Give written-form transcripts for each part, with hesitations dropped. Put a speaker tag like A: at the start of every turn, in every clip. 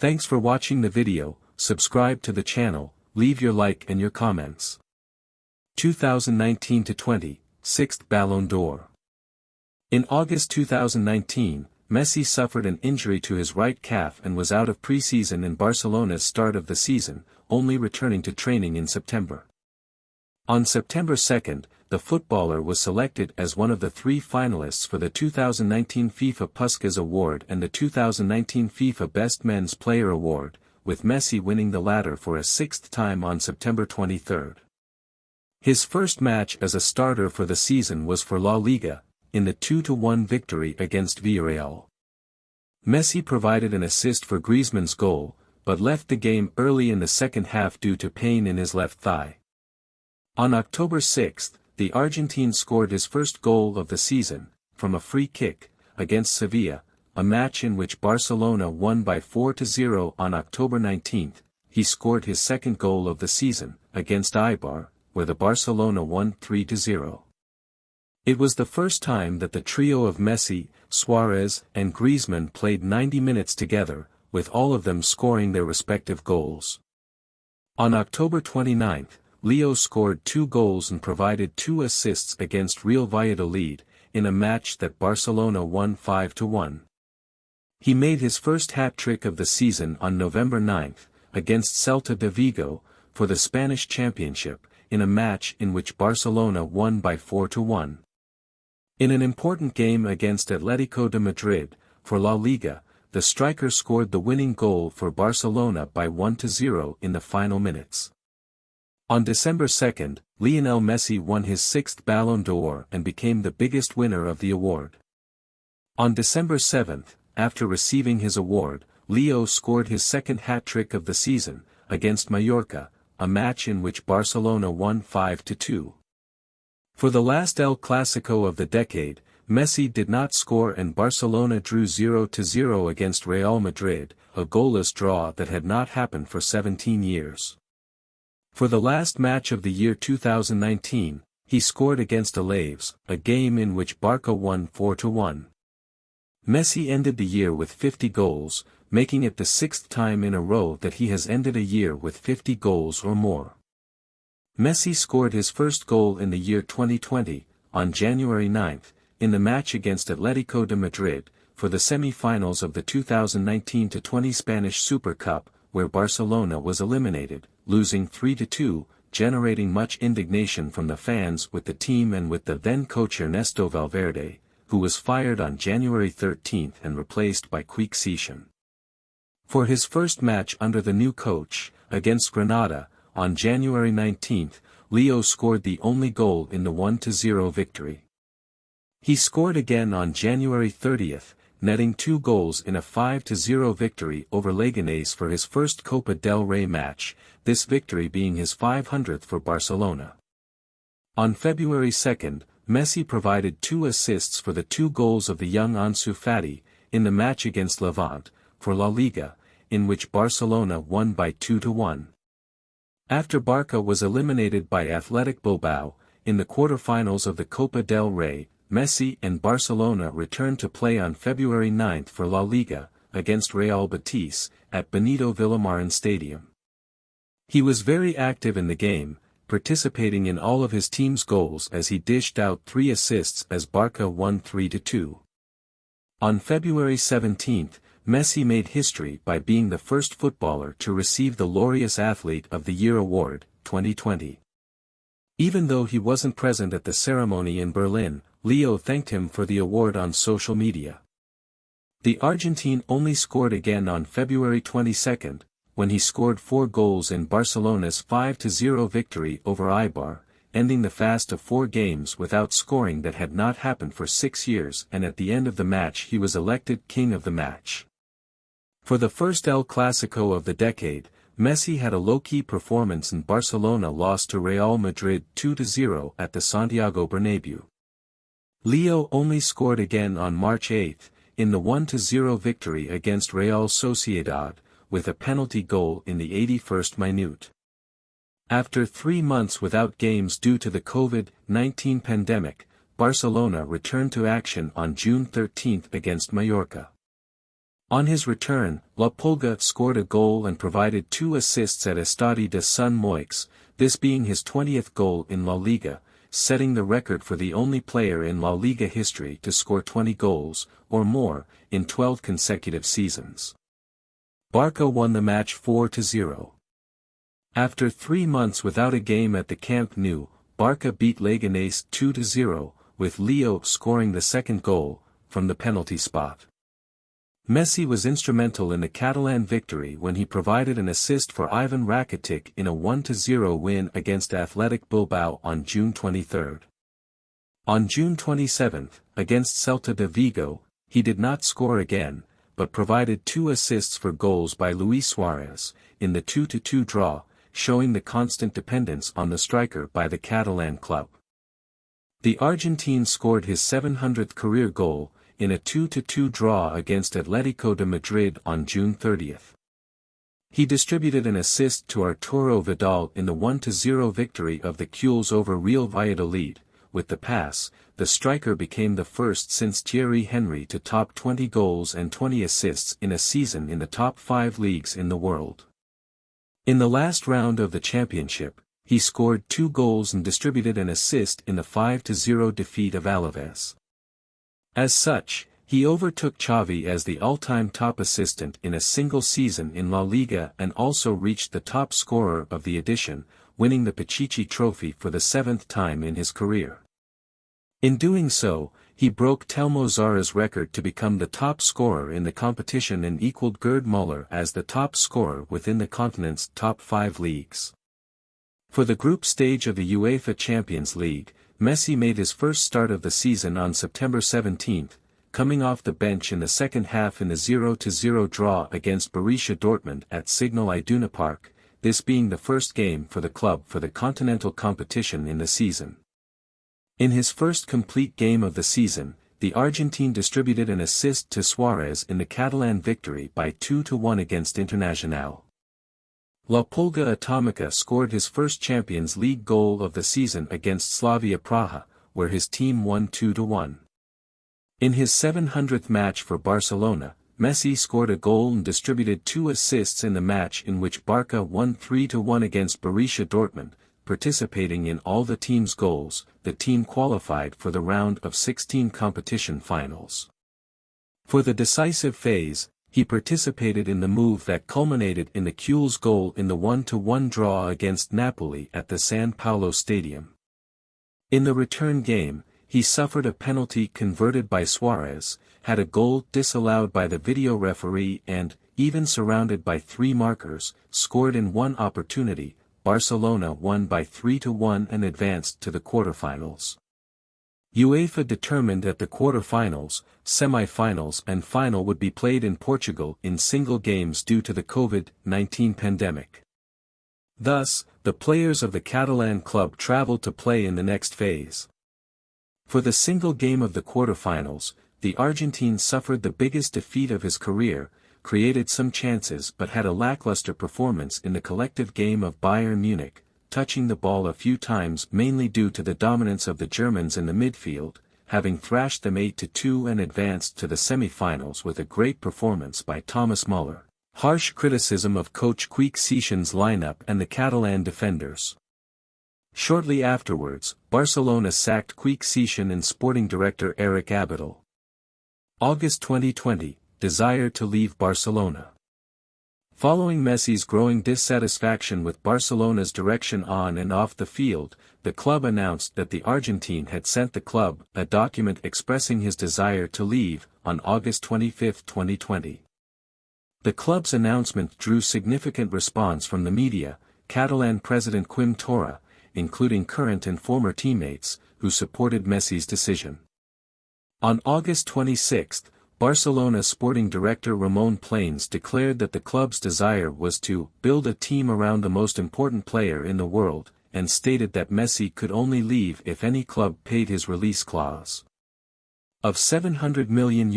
A: Thanks for watching the video. Subscribe to the channel, leave your like and your comments. 2019-20, 6th Ballon d'Or. In August 2019, Messi suffered an injury to his right calf and was out of pre-season in Barcelona's start of the season, only returning to training in September. On September 2, the footballer was selected as one of the 3 finalists for the 2019 FIFA Puskas Award and the 2019 FIFA Best Men's Player Award, with Messi winning the latter for a 6th time on September 23. His first match as a starter for the season was for La Liga, in the 2-1 victory against Villarreal. Messi provided an assist for Griezmann's goal, but left the game early in the second half due to pain in his left thigh. On October 6, the Argentine scored his first goal of the season, from a free kick, against Sevilla, a match in which Barcelona won by 4-0. On October 19, he scored his second goal of the season, against Eibar, where the Barcelona won 3-0. It was the first time that the trio of Messi, Suarez, and Griezmann played 90 minutes together, with all of them scoring their respective goals. On October 29, Leo scored 2 goals and provided 2 assists against Real Valladolid, in a match that Barcelona won 5-1. He made his first hat-trick of the season on November 9, against Celta de Vigo, for the Spanish Championship, in a match in which Barcelona won by 4-1. In an important game against Atlético de Madrid, for La Liga, the striker scored the winning goal for Barcelona by 1-0 in the final minutes. On December 2, Lionel Messi won his 6th Ballon d'Or and became the biggest winner of the award. On December 7, after receiving his award, Leo scored his second hat-trick of the season, against Mallorca, a match in which Barcelona won 5-2. For the last El Clásico of the decade, Messi did not score and Barcelona drew 0-0 against Real Madrid, a goalless draw that had not happened for 17 years. For the last match of the year 2019, he scored against Alaves, a game in which Barca won 4-1. Messi ended the year with 50 goals, making it the 6th time in a row that he has ended a year with 50 goals or more. Messi scored his first goal in the year 2020, on January 9, in the match against Atlético de Madrid, for the semi-finals of the 2019-20 Spanish Super Cup, where Barcelona was eliminated, losing 3-2, generating much indignation from the fans with the team and with the then-coach Ernesto Valverde, who was fired on January 13 and replaced by Quique Setién. For his first match under the new coach, against Granada, on January 19, Leo scored the only goal in the 1-0 victory. He scored again on January 30, netting 2 goals in a 5-0 victory over Leganés for his first Copa del Rey match, this victory being his 500th for Barcelona. On February 2, Messi provided 2 assists for the 2 goals of the young Ansu Fati, in the match against Levante, for La Liga, in which Barcelona won by 2-1. After Barca was eliminated by Athletic Bilbao, in the quarter-finals of the Copa del Rey, Messi and Barcelona returned to play on February 9 for La Liga, against Real Betis, at Benito Villamarín Stadium. He was very active in the game, participating in all of his team's goals as he dished out 3 assists as Barca won 3-2. On February 17, Messi made history by being the first footballer to receive the Laureus Athlete of the Year award, 2020. Even though he wasn't present at the ceremony in Berlin, Leo thanked him for the award on social media. The Argentine only scored again on February 22, when he scored 4 goals in Barcelona's 5-0 victory over Eibar, ending the fast of 4 games without scoring that had not happened for 6 years, and at the end of the match he was elected King of the Match. For the first El Clásico of the decade, Messi had a low-key performance and Barcelona lost to Real Madrid 2-0 at the Santiago Bernabéu. Leo only scored again on March 8, in the 1-0 victory against Real Sociedad, with a penalty goal in the 81st minute. After 3 months without games due to the COVID-19 pandemic, Barcelona returned to action on June 13 against Mallorca. On his return, La Pulga scored a goal and provided 2 assists at Estadi de Sun Moix, this being his 20th goal in La Liga, setting the record for the only player in La Liga history to score 20 goals, or more, in 12 consecutive seasons. Barca won the match 4-0. After 3 months without a game at the Camp Nou, Barca beat Leganés 2-0, with Leo scoring the second goal, from the penalty spot. Messi was instrumental in the Catalan victory when he provided an assist for Ivan Rakitic in a 1-0 win against Athletic Bilbao on June 23. On June 27, against Celta de Vigo, he did not score again, but provided 2 assists for goals by Luis Suarez, in the 2-2 draw, showing the constant dependence on the striker by the Catalan club. The Argentine scored his 700th career goal, in a 2-2 draw against Atletico de Madrid on June 30. He distributed an assist to Arturo Vidal in the 1-0 victory of the Gules over Real Valladolid. With the pass, the striker became the first since Thierry Henry to top 20 goals and 20 assists in a season in the top 5 leagues in the world. In the last round of the championship, he scored 2 goals and distributed an assist in the 5-0 defeat of Alaves. As such, he overtook Xavi as the all-time top assistant in a single season in La Liga and also reached the top scorer of the edition, winning the Pichichi Trophy for the 7th time in his career. In doing so, he broke Telmo Zarra's record to become the top scorer in the competition and equaled Gerd Müller as the top scorer within the continent's top 5 leagues. For the group stage of the UEFA Champions League, Messi made his first start of the season on September 17, coming off the bench in the second half in the 0-0 draw against Borussia Dortmund at Signal Iduna Park, this being the first game for the club for the continental competition in the season. In his first complete game of the season, the Argentine distributed an assist to Suarez in the Catalan victory by 2-1 against Internacional. La Pulga Atomica scored his first Champions League goal of the season against Slavia Praha, where his team won 2-1. In his 700th match for Barcelona, Messi scored a goal and distributed 2 assists in the match in which Barca won 3-1 against Borussia Dortmund. Participating in all the team's goals, the team qualified for the round of 16 competition finals. For the decisive phase, he participated in the move that culminated in the Gules goal in the 1-1 draw against Napoli at the San Paulo Stadium. In the return game, he suffered a penalty converted by Suarez, had a goal disallowed by the video referee and, even surrounded by 3 markers, scored in 1 opportunity. Barcelona won by 3-1 and advanced to the quarterfinals. UEFA determined that the quarterfinals, semi-finals and final would be played in Portugal in single games due to the COVID-19 pandemic. Thus, the players of the Catalan club traveled to play in the next phase. For the single game of the quarterfinals, the Argentine suffered the biggest defeat of his career, created some chances but had a lackluster performance in the collective game of Bayern Munich, touching the ball a few times mainly due to the dominance of the Germans in the midfield, having thrashed them 8-2 and advanced to the semi-finals with a great performance by Thomas Müller. Harsh criticism of coach Quique Setien's lineup and the Catalan defenders. Shortly afterwards, Barcelona sacked Quique Setien and sporting director Eric Abidal. August 2020. Desire to leave Barcelona. Following Messi's growing dissatisfaction with Barcelona's direction on and off the field, the club announced that the Argentine had sent the club a document expressing his desire to leave, on August 25, 2020. The club's announcement drew significant response from the media, Catalan president Quim Torra, including current and former teammates, who supported Messi's decision. On August 26, Barcelona sporting director Ramon Planes declared that the club's desire was to build a team around the most important player in the world, and stated that Messi could only leave if any club paid his release clause of €700 million,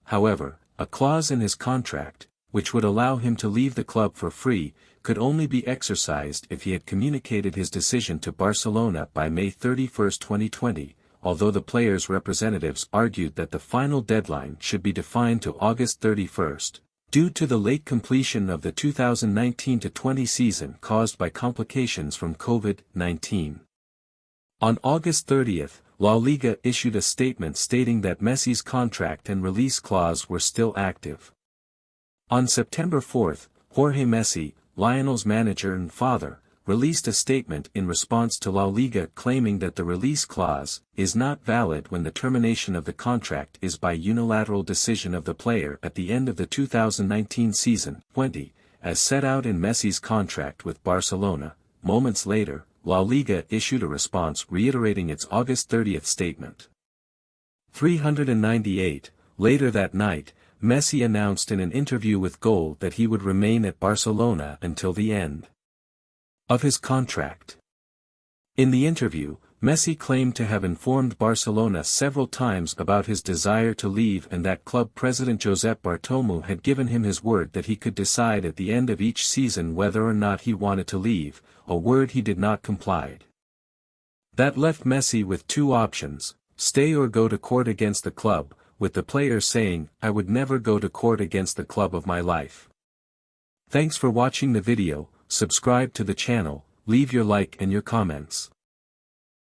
A: however, a clause in his contract, which would allow him to leave the club for free, could only be exercised if he had communicated his decision to Barcelona by May 31, 2020, although the players' representatives argued that the final deadline should be defined to August 31st, due to the late completion of the 2019-20 season caused by complications from COVID-19. On August 30th, La Liga issued a statement stating that Messi's contract and release clause were still active. On September 4th, Jorge Messi, Lionel's manager and father, released a statement in response to La Liga claiming that the release clause is not valid when the termination of the contract is by unilateral decision of the player at the end of the 2019 season, 20, as set out in Messi's contract with Barcelona. Moments later, La Liga issued a response reiterating its August 30th statement. 398, later that night, Messi announced in an interview with Goal that he would remain at Barcelona until the end of his contract. In the interview, Messi claimed to have informed Barcelona several times about his desire to leave and that club president Josep Bartomeu had given him his word that he could decide at the end of each season whether or not he wanted to leave, a word he did not comply. That left Messi with two options: stay or go to court against the club, with the player saying, "I would never go to court against the club of my life." Thanks for watching the video. Subscribe to the channel, leave your like and your comments.